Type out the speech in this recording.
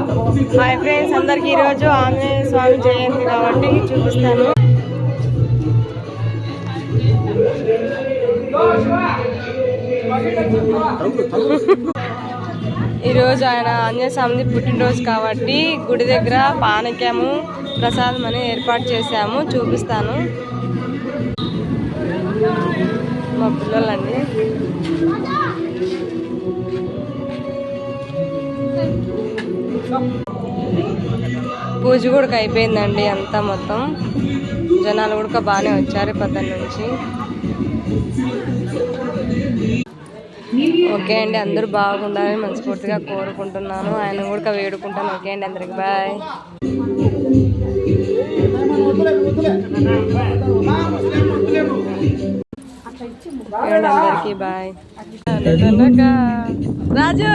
Hi friends, అందరికి ఈరోజు ఆంజనేయ స్వామి జయంతి కాబట్టి చూపిస్తాను. ఈరోజు ఆయన ఆంజనేయ స్వామి పుట్టినరోజు కాబట్టి గుడి దగ్గర పానకము ప్రసాదం అని ఏర్పాటు చేశాము, చూపిస్తాను. మా పిల్లలండి. పూజ కూడా అయిపోయిందండి, అంతా మొత్తం జనాలు కూడా బాగానే వచ్చారు పొద్దున్న నుంచి. ఓకే అండి, అందరూ బాగుండాలని మనస్ఫూర్తిగా కోరుకుంటున్నాను. ఆయన కూడా వేడుకుంటాను. ఓకే అండి, అందరికి బాయ్. అందరికి బాయ్. రాజు